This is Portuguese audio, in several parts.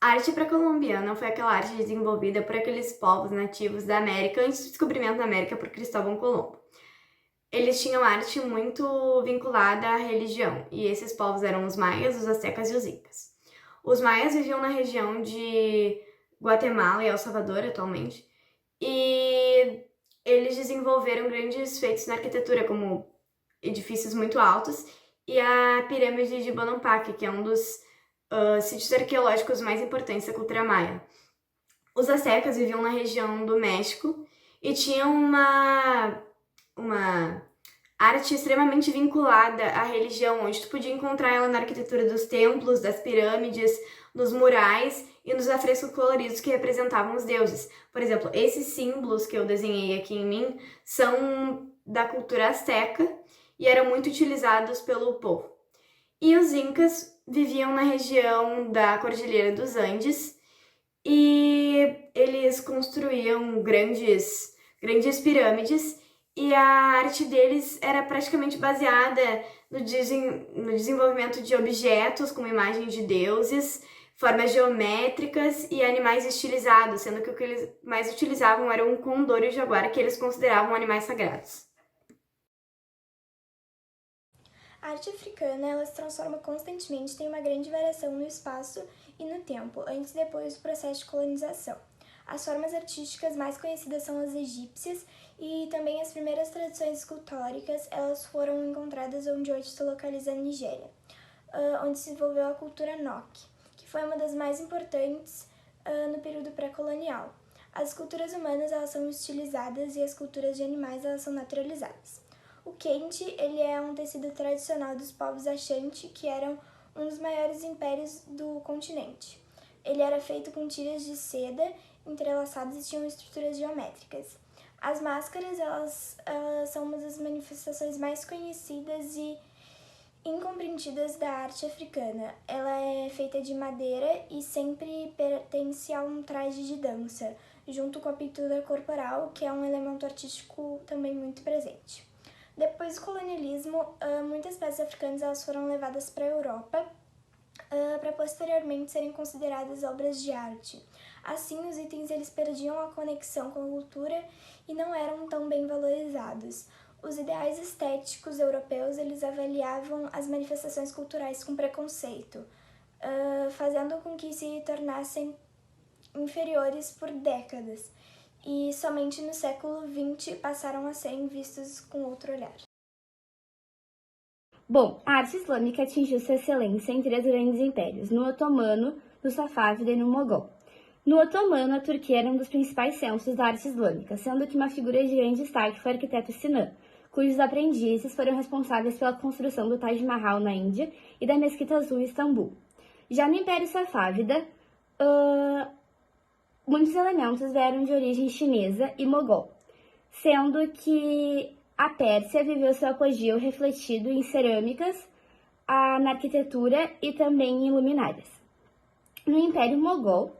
A arte pré-colombiana foi aquela arte desenvolvida por aqueles povos nativos da América antes do descobrimento da América por Cristóvão Colombo. Eles tinham arte muito vinculada à religião, e esses povos eram os maias, os astecas e os incas. Os maias viviam na região de Guatemala e El Salvador atualmente, e eles desenvolveram grandes feitos na arquitetura, como edifícios muito altos, e a pirâmide de Bonampak, que é um dos sítios arqueológicos mais importantes da cultura maia. Os astecas viviam na região do México e tinham uma arte extremamente vinculada à religião, onde tu podia encontrar ela na arquitetura dos templos, das pirâmides, nos murais e nos afrescos coloridos que representavam os deuses. Por exemplo, esses símbolos que eu desenhei aqui em mim são da cultura asteca e eram muito utilizados pelo povo. E os incas viviam na região da Cordilheira dos Andes e eles construíam grandes pirâmides, e a arte deles era praticamente baseada no desenvolvimento de objetos como imagens de deuses, formas geométricas e animais estilizados, sendo que o que eles mais utilizavam era um condor e o jaguar, que eles consideravam animais sagrados. A arte africana ela se transforma constantemente, tem uma grande variação no espaço e no tempo, antes e depois do processo de colonização. As formas artísticas mais conhecidas são as egípcias e também as primeiras tradições escultóricas, elas foram encontradas onde hoje se localiza a Nigéria, onde se desenvolveu a cultura Nok, que foi uma das mais importantes no período pré-colonial. As esculturas humanas elas são estilizadas e as esculturas de animais elas são naturalizadas. O kente ele é um tecido tradicional dos povos Ashanti, que eram um dos maiores impérios do continente. Ele era feito com tiras de seda entrelaçadas e tinham estruturas geométricas. As máscaras elas são uma das manifestações mais conhecidas e incompreendidas da arte africana. Ela é feita de madeira e sempre pertence a um traje de dança, junto com a pintura corporal, que é um elemento artístico também muito presente. Depois do colonialismo, muitas peças africanas elas foram levadas para a Europa para posteriormente serem consideradas obras de arte. Assim, os itens eles perdiam a conexão com a cultura e não eram tão bem valorizados. Os ideais estéticos europeus eles avaliavam as manifestações culturais com preconceito, fazendo com que se tornassem inferiores por décadas. E somente no século XX passaram a serem vistos com outro olhar. Bom, a arte islâmica atingiu sua excelência em três grandes impérios, no Otomano, no Safávida e no Mogol. No Otomano, a Turquia era um dos principais centros da arte islâmica, sendo que uma figura de grande destaque foi o arquiteto Sinan, cujos aprendizes foram responsáveis pela construção do Taj Mahal na Índia e da Mesquita Azul em Istambul. Já no Império Safávida, muitos elementos vieram de origem chinesa e mogol, sendo que a Pérsia viveu seu apogeu refletido em cerâmicas, na arquitetura e também em luminárias. No Império Mogol,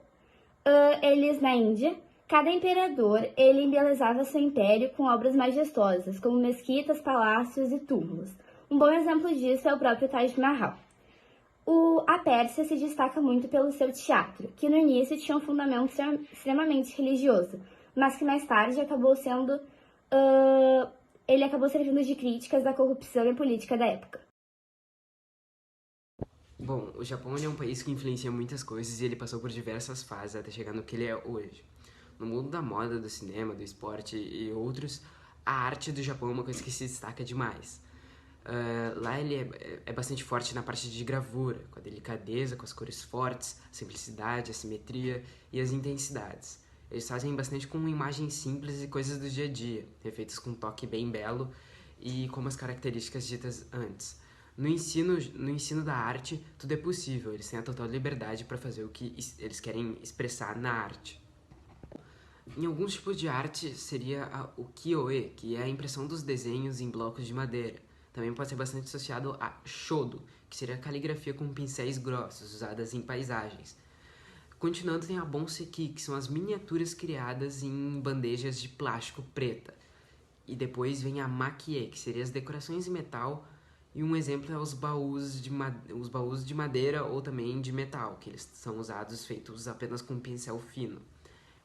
eles na Índia, cada imperador ele embelezava seu império com obras majestosas, como mesquitas, palácios e túmulos. Um bom exemplo disso é o próprio Taj Mahal. A Pérsia se destaca muito pelo seu teatro, que no início tinha um fundamento extremamente religioso, mas que mais tarde acabou sendo ele acabou servindo de críticas da corrupção e política da época. Bom, o Japão é um país que influencia muitas coisas e ele passou por diversas fases até chegar no que ele é hoje. No mundo da moda, do cinema, do esporte e outros, a arte do Japão é uma coisa que se destaca demais. Lá ele é bastante forte na parte de gravura, com a delicadeza, com as cores fortes, a simplicidade, a simetria e as intensidades. Eles fazem bastante com imagens simples e coisas do dia a dia, feitas com um toque bem belo e com as características ditas antes. No ensino da arte, tudo é possível, eles têm a total liberdade para fazer o que eles querem expressar na arte. Em alguns tipos de arte seria o kiyoe, que é a impressão dos desenhos em blocos de madeira. Também pode ser bastante associado a shodo, que seria a caligrafia com pincéis grossos, usadas em paisagens. Continuando, tem a bonseki, que são as miniaturas criadas em bandejas de plástico preta. E depois vem a makie, que seria as decorações em metal E um exemplo é os baús de madeira ou também de metal, que eles são usados feitos apenas com um pincel fino.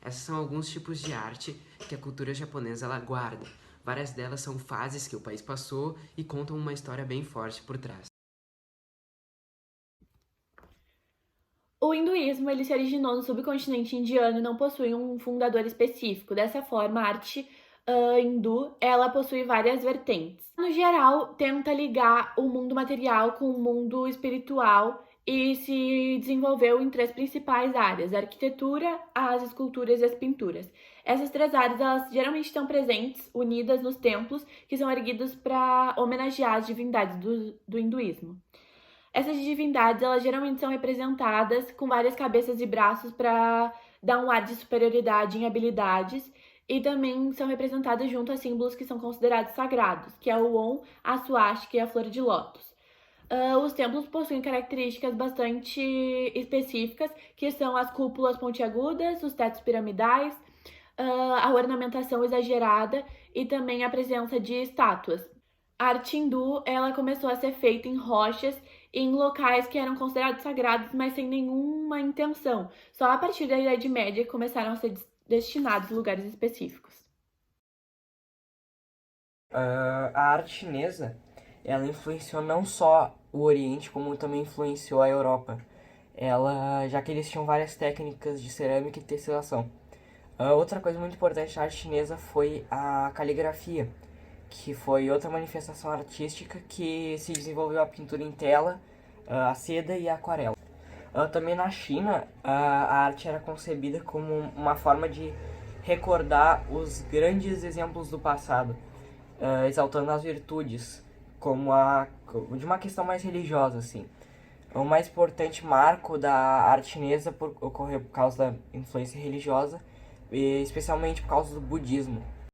Esses são alguns tipos de arte que a cultura japonesa ela guarda. Várias delas são fases que o país passou e contam uma história bem forte por trás. O hinduísmo ele se originou no subcontinente indiano e não possui um fundador específico. Dessa forma, a arte hindu ela possui várias vertentes. No geral, tenta ligar o mundo material com o mundo espiritual e se desenvolveu em 3 principais áreas: a arquitetura, as esculturas e as pinturas. Essas 3 áreas elas geralmente estão presentes, unidas nos templos que são erguidos para homenagear as divindades do hinduísmo. Essas divindades, elas geralmente são representadas com várias cabeças e braços para dar um ar de superioridade em habilidades e também são representadas junto a símbolos que são considerados sagrados, que é o Om, a suástica e a flor de lótus. Os templos possuem características bastante específicas, que são as cúpulas pontiagudas, os tetos piramidais, a ornamentação exagerada e também a presença de estátuas. A arte hindu ela começou a ser feita em rochas em locais que eram considerados sagrados, mas sem nenhuma intenção. Só a partir da Idade Média começaram a ser destinados a lugares específicos. A arte chinesa, ela influenciou não só o Oriente, como também influenciou a Europa. Já que eles tinham várias técnicas de cerâmica e tecilação. Outra coisa muito importante da arte chinesa foi a caligrafia, que foi outra manifestação artística que se desenvolveu a pintura em tela, a seda e a aquarela. Também na China, a arte era concebida como uma forma de recordar os grandes exemplos do passado, exaltando as virtudes, de uma questão mais religiosa, assim. O mais importante marco da arte chinesa ocorreu por causa da influência religiosa, e especialmente por causa do budismo.